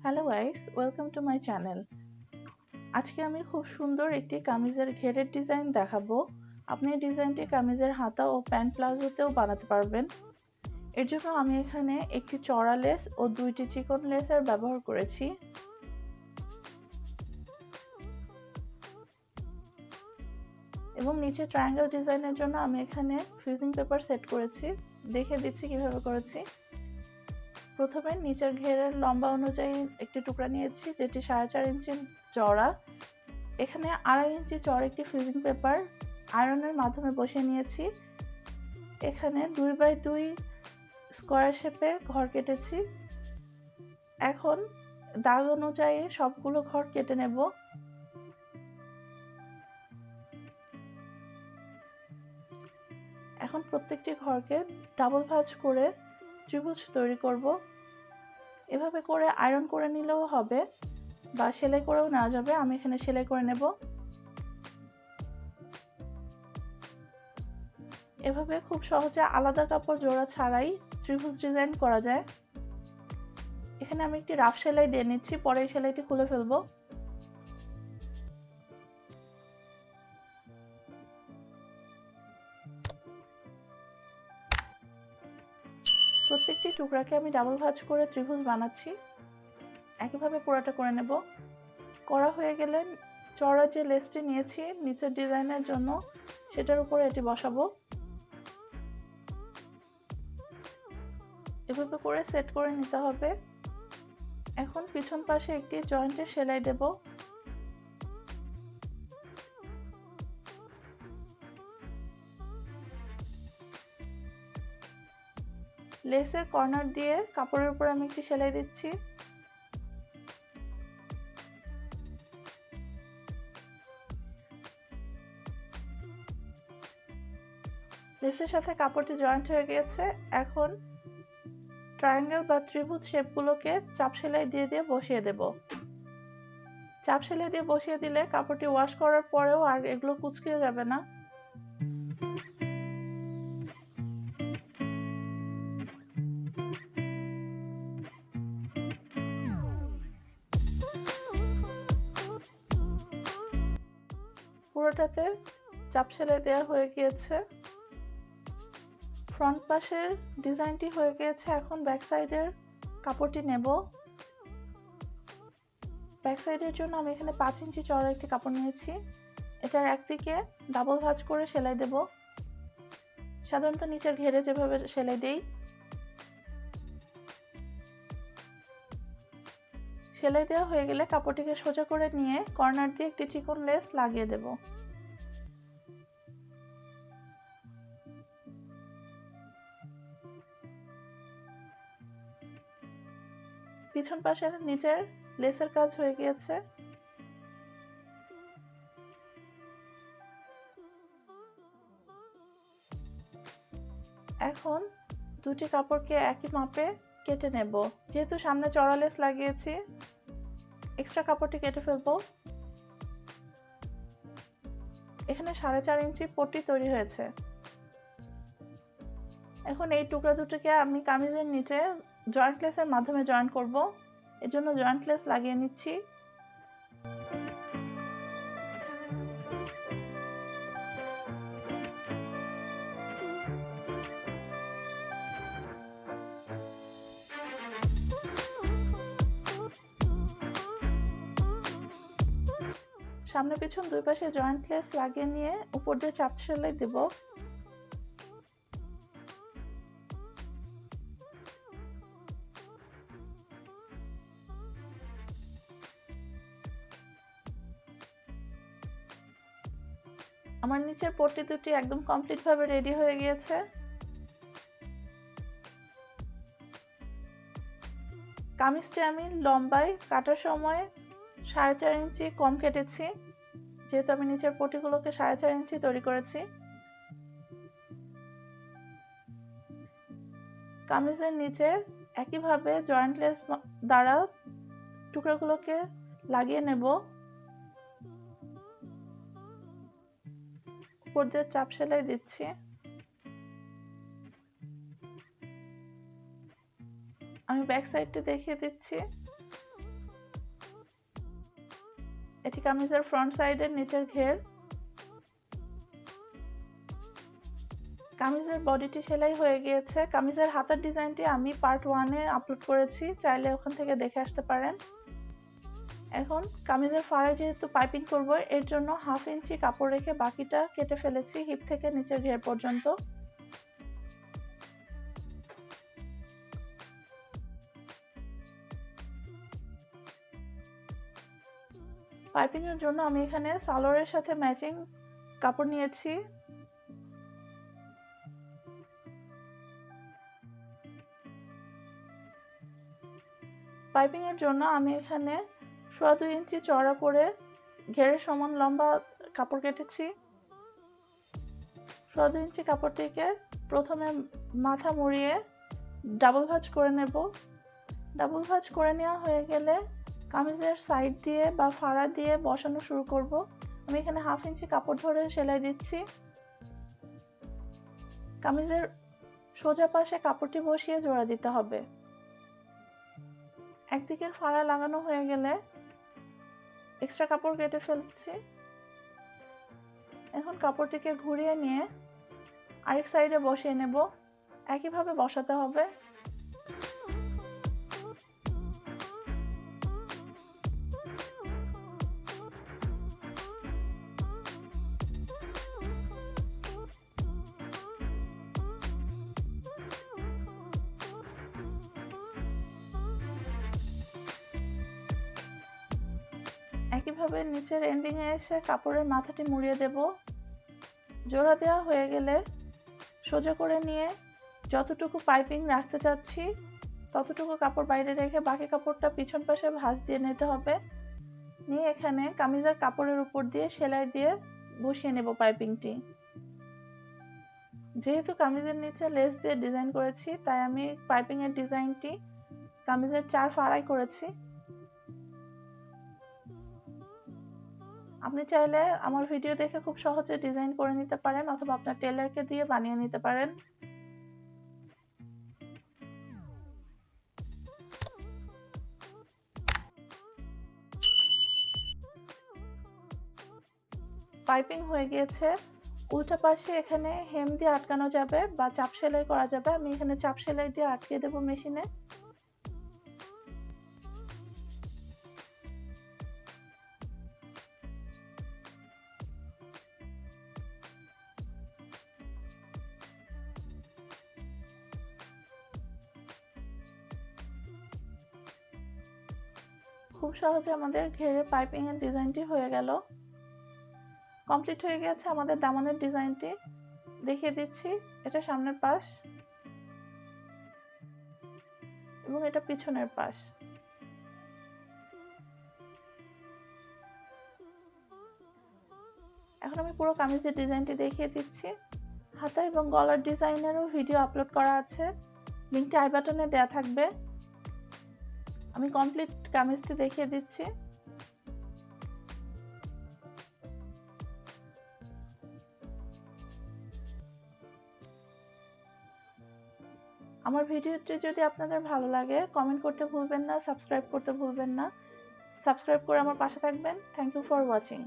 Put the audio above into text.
Hello guys, welcome to my channel. আজকে আমি খুব সুন্দর একটি কামিজের ঘেরের ডিজাইন দেখাবো। আপনি এই ডিজাইনটি কামিজের হাতা ও প্যান্ট প্লাজোতেও বানাতে পারবেন। এর জন্য আমি এখানে একটি চড়া লেস ও দুইটি চিকন লেসের ব্যবহার করেছি। এবং নিচে ট্রায়াঙ্গেল ডিজাইনের জন্য আমি এখানে ফিউজিং পেপার সেট করেছি। দেখে দিচ্ছি কিভাবে করেছি। প্রথমে নিচের ঘেরের লম্বা অনুযায়ী একটি টুকরা নিয়েছি, যেটি 4.5 ইঞ্চি চওড়া। এখানে 2.5 ইঞ্চি চওড়া একটি ফিউজিং পেপার আয়রনের মাধ্যমে বসিয়ে নিয়েছি। এখানে 2x2 স্কোয়ার শেপে ঘর কেটেছি। এখন দাগ অনুযায়ী সবগুলো ঘর কেটে নেব। এখন প্রত্যেকটি ঘরকে ডাবল ভাঁজ করে ত্রিভুজ তৈরি করব। এভাবে করে আয়রন করে নিলেও হবে বা সেলাই করেও নেওয়া যাবে। আমি এখানে সেলাই করে নেব। এভাবে খুব সহজে আলাদা কাপড় জোড়া ছাড়াই ত্রিভুজ ডিজাইন করা যায়। এখানে আমি একটি রাফ সেলাই দিয়ে নিচ্ছি, পরে এই সেলাইটি খুলে ফেলবো। প্রত্যেকটি টুকরাকে আমি ডাবল ভাঁজ করে ত্রিভুজ বানাচ্ছি। একইভাবে পুরোটা করে নেব। করা হয়ে গেলে চওড়া যে লেসটি নিয়েছি নিচের ডিজাইনের জন্য, সেটার উপরে এটি বসাবো। এভাবে করে সেট করে নিতে হবে। এখন পিছন পাশে একটি জয়েন্টের সেলাই দেব। লেসের কর্নার দিয়ে কাপড়ের উপর আমি একটি সেলাই দিচ্ছি। লেসের সাথে কাপড়টি জয়েন্ট হয়ে গিয়েছে। এখন ট্রায়াঙ্গেল বা ত্রিভুজ শেপগুলোকে চাপ সেলাই দিয়ে দিয়ে বসিয়ে দেব। চাপ সেলাই দিয়ে বসিয়ে দিলে কাপড়টি ওয়াশ করার পরেও আর এগুলো কুঁচকে যাবে না। পুরোটাতে চাপ সেলাই দেওয়া হয়ে গিয়েছে। ফ্রন্ট পাশের ডিজাইনটি হয়ে গিয়েছে। এখন ব্যাক সাইডের কাপড়টি নেব। ব্যাক সাইডের জন্য আমি এখানে 5 ইঞ্চি চওড়া একটি কাপড় নিয়েছি। এটার একদিকে ডাবল ভাঁজ করে সেলাই দেব। সাধারণত নিচের ঘেরে যেভাবে সেলাই দেই। সেলাই দেওয়া হয়ে গেলে কাপড়টিকে সোজা করে নিয়ে কর্নার দিয়ে একটি চিকন লেস লাগিয়ে দেব। পিছন পাশের নিচের লেসের কাজ হয়ে গিয়েছে। এখন দুটি কাপড়কে একই মাপে কেটে নেব। যেহেতু সামনে চওড়া লেস লাগিয়েছি, এক্সট্রা কাপড়টি কেটে ফেলবো। এখানে 4.5 ইঞ্চি পট্টি তৈরি হয়েছে। এখন এই টুকরা দুটোকে আমি কামিজের নিচে জয়েন্ট লেসের মাধ্যমে জয়েন করব। এর জন্য জয়েন্ট লেস লাগিয়ে নিচ্ছি। সামনে পিছন দুই পাশে জয়েন্ট লেস লাগিয়ে নিয়ে উপর দিয়ে চাপ সেলাই দেব। আমার নিচের পট্টি দুটি একদম কমপ্লিট ভাবে রেডি হয়ে গিয়েছে। কামিজটি আমি লম্বায় কাটার সময় 4.5 ইঞ্চি কম কেটেছি, যেহেতু আমি নিচের পট্টিগুলোকে 4.5 ইঞ্চি তৈরি করেছি। কামিজের নিচে একইভাবে জয়েন্ট লেস দ্বারা টুকরাগুলোকে লাগিয়ে নেব। উপর দিয়ে চাপ সেলাই দিচ্ছি। আমি ব্যাক সাইডটি দেখিয়ে দিচ্ছি। এটি কামিজের ফ্রন্ট সাইডের নিচের ঘের। কামিজের বডিটি সেলাই হয়ে গিয়েছে। কামিজের হাতার ডিজাইনটি আমি পার্ট 1-এ আপলোড করেছি, চাইলে ওখান থেকে দেখে আসতে পারেন। এখন কামিজের ফাড়ায় যেহেতু পাইপিং করব, এর জন্য 1/2 ইঞ্চি কাপড় রেখে বাকিটা কেটে ফেলেছি হিপ থেকে নিচের ঘের পর্যন্ত। পাইপিং এর জন্য আমি এখানে সালোয়ারের সাথে ম্যাচিং কাপড় নিয়েছি। পাইপিং এর জন্য আমি এখানে 2.5 ইঞ্চি চওড়া করে ঘেরের সমান লম্বা কাপড় কেটেছি। 2.5 ইঞ্চি কাপড়টিকে প্রথমে মাথা মুড়িয়ে ডাবল ভাঁজ করে নেব। ডাবল ভাঁজ করে নেওয়া হয়ে গেলে কামিজের সাইড দিয়ে বা ফাড়া দিয়ে বসানো শুরু করব। আমি এখানে 1/2 ইঞ্চি কাপড় ধরে সেলাই দিচ্ছি। কামিজের সোজা পাশে কাপড়টি বসিয়ে জোড়া দিতে হবে। একদিকের ফাড়া লাগানো হয়ে গেলে এক্সট্রা কাপড় কেটে ফেলছি। এখন কাপড়টিকে ঘুরিয়ে নিয়ে আরেক সাইডে বসিয়ে নেব। একইভাবে বসাতে হবে। একইভাবে নিচের এন্ডিং এ এসে কাপড়ের মাথাটি মুড়িয়ে দেব। জোড়া দেওয়া হয়ে গেলে সোজা করে নিয়ে যতটুকু পাইপিং রাখতে চাচ্ছি ততটুকু কাপড় বাইরে রেখে বাকি কাপড়টা পিছন পাশে ভাঁজ দিয়ে নিতে হবে। নিয়ে এখানে কামিজের কাপড়ের উপর দিয়ে সেলাই দিয়ে বসিয়ে নেব পাইপিংটি। যেহেতু কামিজের নিচে লেস দিয়ে ডিজাইন করেছি, তাই আমি পাইপিং এর ডিজাইনটি কামিজের 4 ফাড়ায় করেছি। আপনি চাইলে আমার ভিডিও দেখে খুব সহজে ডিজাইন করে নিতে পারেন, অথবা আপনার টেলারকে দিয়ে বানিয়ে নিতে পারেন। পাইপিং হয়ে গিয়েছে। উল্টা পাশে এখানে হেম দিয়ে আটকানো যাবে বা চাপ সেলাই করা যাবে। আমি এখানে চাপ সেলাই দিয়ে আটকে দেব মেশিনে। খুব সহজে আমাদের ঘেরে পাইপিং এর ডিজাইনটি হয়ে গেল। কমপ্লিট হয়ে গেছে আমাদের দামানের ডিজাইনটি। দেখিয়ে দিচ্ছি, এটা সামনের পাশ এবং এটা পিছনের পাশ। এখন আমি পুরো কামিজের ডিজাইনটি দেখিয়ে দিচ্ছি। হাতা এবং গলার ডিজাইনেরও ভিডিও আপলোড করা আছে, লিংকটি আই বাটনে দেয়া থাকবে। আমি কমপ্লিট কামিজটি দেখিয়ে দিচ্ছি। আমার ভিডিওটি যদি আপনাদের ভালো লাগে, কমেন্ট করতে ভুলবেন না, সাবস্ক্রাইব করতে ভুলবেন না। সাবস্ক্রাইব করে আমার পাশে থাকবেন। Thank you for watching.